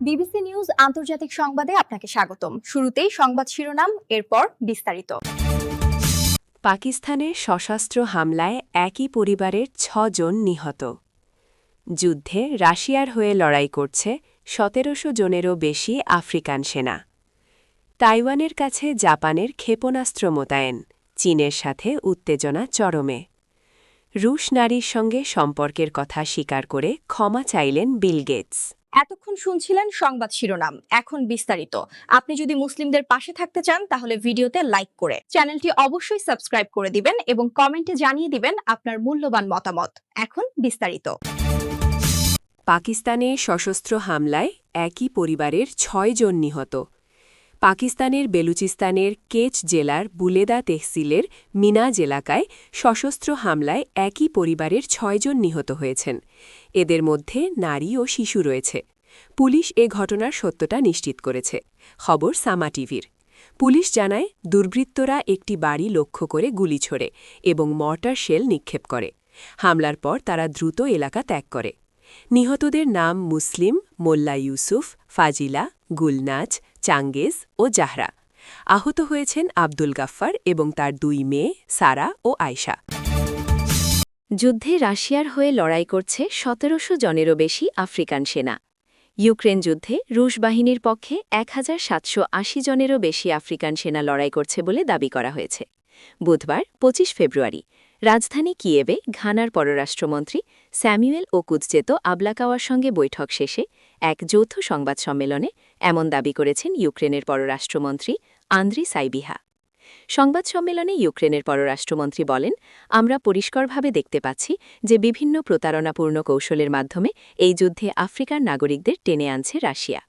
BBC news আন্তর্জাতিক সংবাদে আপনাকে স্বাগতম। শুরুতেই সংবাদ শিরোনাম, এরপর বিস্তারিত। পাকিস্তানের সশস্ত্র হামলায় একই পরিবারের ৬ জন নিহত। যুদ্ধে রাশিয়ার হয়ে লড়াই করছে ১৭০০ জনেরও বেশি আফ্রিকান সেনা। তাইওয়ানের কাছে জাপানের ক্ষেপণাস্ত্র মোতায়েন, চীনের সাথে উত্তেজনা চরমে। রুশ নারীর সঙ্গে সম্পর্কের কথা স্বীকার করে ক্ষমা চাইলেন বিল গেটস। এতক্ষণ শুনছিলেন সংবাদ শিরোনাম, এখন বিস্তারিত। আপনি যদি মুসলিমদের পাশে থাকতে চান তাহলে ভিডিওতে লাইক করে চ্যানেলটি অবশ্যই সাবস্ক্রাইব করে দিবেন এবং কমেন্টে জানিয়ে দিবেন আপনার মূল্যবান মতামত। এখন বিস্তারিত। পাকিস্তানে সশস্ত্র হামলায় একই পরিবারের ৬ জন নিহত। পাকিস্তানের বেলুচিস্তানের কেচ জেলার বুলেদা তেহসিলের মিনাজ এলাকায় সশস্ত্র হামলায় একই পরিবারের ৬ জন নিহত হয়েছেন। এদের মধ্যে নারী ও শিশু রয়েছে। পুলিশ এ ঘটনার সত্যতা নিশ্চিত করেছে। খবর সামা টিভির। পুলিশ জানায়, দুর্বৃত্তরা একটি বাড়ি লক্ষ্য করে গুলি ছোড়ে এবং মর্টার শেল নিক্ষেপ করে। হামলার পর তারা দ্রুত এলাকা ত্যাগ করে। নিহতদের নাম মুসলিম, মোল্লা ইউসুফ, ফাজিলা, গুলনাজ, চাঙ্গেজ ও জাহরা। আহত হয়েছেন আব্দুল গাফফার এবং তার ২ মেয়ে সারা ও আয়শা। যুদ্ধে রাশিয়ার হয়ে লড়াই করছে ১৭০০ জনেরও বেশি আফ্রিকান সেনা। ইউক্রেন যুদ্ধে রুশ বাহিনীর পক্ষে ১৭৮০ জনেরও বেশি আফ্রিকান সেনা লড়াই করছে বলে দাবি করা হয়েছে। বুধবার ২৫ ফেব্রুয়ারি রাজধানী কিয়েভে ঘানার পররাষ্ট্রমন্ত্রী স্যামুয়েল ওকুদজেতো আবলাকাওয়ার সঙ্গে বৈঠক শেষে এক যৌথ সংবাদ সম্মেলনে এমন দাবি করেছেন ইউক্রেনের পররাষ্ট্রমন্ত্রী আন্দ্রি সাইবিহা। সংবাদ সম্মেলনে ইউক্রেনের পররাষ্ট্রমন্ত্রী বলেন, আমরা পরিষ্কারভাবে দেখতে পাচ্ছি যে বিভিন্ন প্রতারণাপূর্ণ কৌশলের মাধ্যমে এই যুদ্ধে আফ্রিকার নাগরিকদের টেনে আনছে রাশিয়া।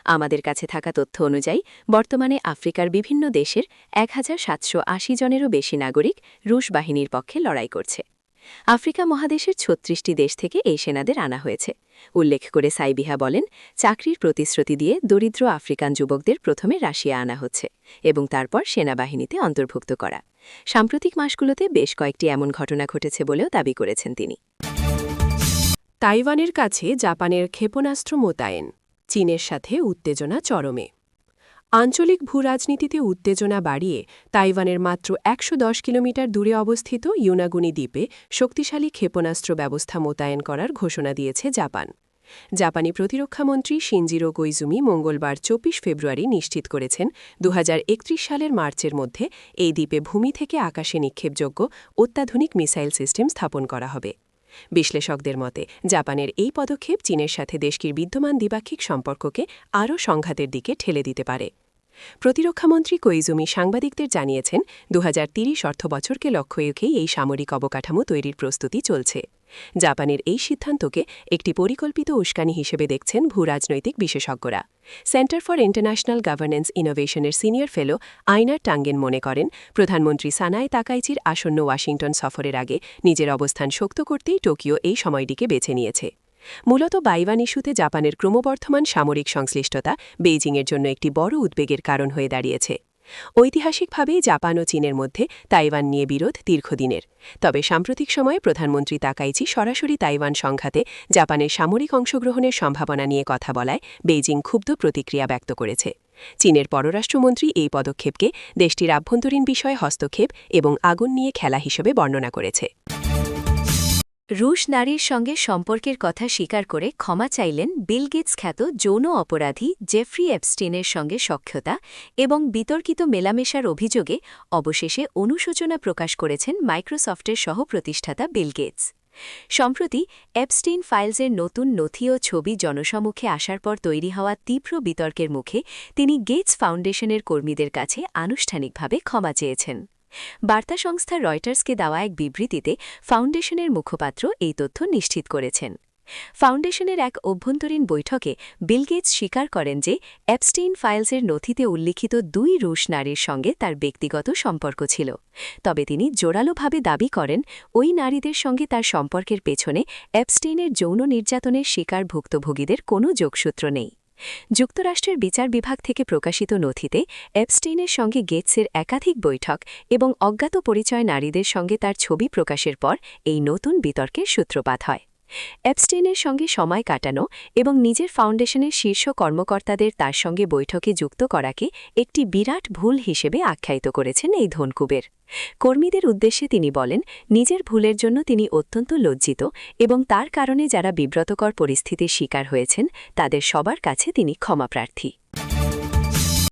আমাদের কাছে থাকা তথ্য অনুযায়ী বর্তমানে আফ্রিকার বিভিন্ন দেশের ১৭৮০ জনেরও বেশি নাগরিক রুশ বাহিনীর পক্ষে লড়াই করছে। আফ্রিকা মহাদেশের ৩৬টি দেশ থেকে এই সেনাদের আনা হয়েছে। উল্লেখ করে সাইবিহা বলেন, চাকরির প্রতিশ্রুতি দিয়ে দরিদ্র আফ্রিকান যুবকদের প্রথমে রাশিয়া আনা হচ্ছে এবং তারপর সেনাবাহিনীতে অন্তর্ভুক্ত করা। সাম্প্রতিক মাসগুলোতে বেশ কয়েকটি এমন ঘটনা ঘটেছে বলেও দাবি করেছেন তিনি। তাইওয়ানের কাছে জাপানের ক্ষেপণাস্ত্র মোতায়েন, চীনের সাথে উত্তেজনা চরমে। আঞ্চলিক ভূরাজনীতিতে উত্তেজনা বাড়িয়ে তাইওয়ানের মাত্র ১১০ কিলোমিটার দূরে অবস্থিত ইউনাগুনি দ্বীপে শক্তিশালী ক্ষেপণাস্ত্র ব্যবস্থা মোতায়েন করার ঘোষণা দিয়েছে জাপান। জাপানি প্রতিরক্ষামন্ত্রী শিনজিরো কোইজুমি মঙ্গলবার ২৪ ফেব্রুয়ারি নিশ্চিত করেছেন, ২০৩১ সালের মার্চের মধ্যে এই দ্বীপে ভূমি থেকে আকাশে নিক্ষেপযোগ্য অত্যাধুনিক মিসাইল সিস্টেম স্থাপন করা হবে। বিশ্লেষকদের মতে, জাপানের এই পদক্ষেপ চীনের সাথে দেশটির বিদ্যমান দ্বিপাক্ষিক সম্পর্ককে আরও সংঘাতের দিকে ঠেলে দিতে পারে। প্রতিরক্ষামন্ত্রী কোইজুমি সাংবাদিকদের জানিয়েছেন, ২০৩০ অর্থবছরকে লক্ষ্য রেখেই এই সামরিক অবকাঠামো তৈরির প্রস্তুতি চলছে। জাপানের এই সিদ্ধান্তকে একটি পরিকল্পিত উস্কানি হিসেবে দেখছেন ভূরাজনৈতিক বিশেষজ্ঞরা। সেন্টার ফর ইন্টারন্যাশনাল গভর্নেন্স ইনোভেশনের সিনিয়র ফেলো আইনার টাঙ্গেন মনে করেন, প্রধানমন্ত্রী সানায়ে তাকাইচির আসন্ন ওয়াশিংটন সফরের আগে নিজের অবস্থান শক্ত করতেই টোকিও এই সময়টিকে বেছে নিয়েছে। মূলত তাইওয়ান ইস্যুতে জাপানের ক্রমবর্ধমান সামরিক সংশ্লিষ্টতা বেইজিংয়ের জন্য একটি বড় উদ্বেগের কারণ হয়ে দাঁড়িয়েছে। ঐতিহাসিকভাবেই জাপান ও চীনের মধ্যে তাইওয়ান নিয়ে বিরোধ দীর্ঘদিনের। তবে সাম্প্রতিক সময়ে প্রধানমন্ত্রী তাকাইচি সরাসরি তাইওয়ান সংঘাতে জাপানের সামরিক অংশগ্রহণের সম্ভাবনা নিয়ে কথা বলায় বেইজিং ক্ষুব্ধ প্রতিক্রিয়া ব্যক্ত করেছে। চীনের পররাষ্ট্রমন্ত্রী এই পদক্ষেপকে দেশটির আভ্যন্তরীণ বিষয়ে হস্তক্ষেপ এবং আগুন নিয়ে খেলা হিসেবে বর্ণনা করেছে। রুশ নারীর সঙ্গে সম্পর্কের কথা স্বীকার করে ক্ষমা চাইলেন বিল গেটস খ্যাত যৌন অপরাধী জেফ্রি এপস্টিনের সঙ্গে সখ্যতা এবং বিতর্কিত মেলামেশার অভিযোগে অবশেষে অনুশোচনা প্রকাশ করেছেন মাইক্রোসফটের সহ-প্রতিষ্ঠাতা বিল গেটস। সম্প্রতি এপস্টিন ফাইলসের নতুন নথি ও ছবি জনসমক্ষে আসার পর তৈরি হওয়া তীব্র বিতর্কের মুখে তিনি গেটস ফাউন্ডেশনের কর্মীদের কাছে আনুষ্ঠানিকভাবে ক্ষমা চেয়েছেন। বার্তা সংস্থা রয়টার্সকে দেওয়া এক বিবৃতিতে ফাউন্ডেশনের মুখপাত্র এই তথ্য নিশ্চিত করেছেন। ফাউন্ডেশনের এক অভ্যন্তরীণ বৈঠকে বিল গেটস স্বীকার করেন যে এপস্টিন ফাইলসের নথিতে উল্লিখিত ২ রুশ নারীর সঙ্গে তার ব্যক্তিগত সম্পর্ক ছিল। তবে তিনি জোরালোভাবে দাবি করেন, ওই নারীদের সঙ্গে তার সম্পর্কের পেছনে এপস্টিনের যৌন নির্যাতনের শিকার ভুক্তভোগীদের কোনো যোগসূত্র নেই। যুক্তরাষ্ট্রের বিচার বিভাগ থেকে প্রকাশিত নথিতে এপস্টিনের সঙ্গে গেটসের একাধিক বৈঠক এবং অজ্ঞাত পরিচয় নারীদের সঙ্গে তার ছবি প্রকাশের পর এই নতুন বিতর্কের সূত্রপাত হয়। অ্যাপস্টেইনের সঙ্গে সময় কাটানো এবং নিজের ফাউন্ডেশনের শীর্ষ কর্মকর্তাদের তার সঙ্গে বৈঠকে যুক্ত করাকে একটি বিরাট ভুল হিসেবে আখ্যায়িত করেছেন এই ধনকুবের। কর্মীদের উদ্দেশ্যে তিনি বলেন, নিজের ভুলের জন্য তিনি অত্যন্ত লজ্জিত এবং তার কারণে যারা বিব্রতকর পরিস্থিতির শিকার হয়েছেন তাদের সবার কাছে তিনি ক্ষমাপ্রার্থী।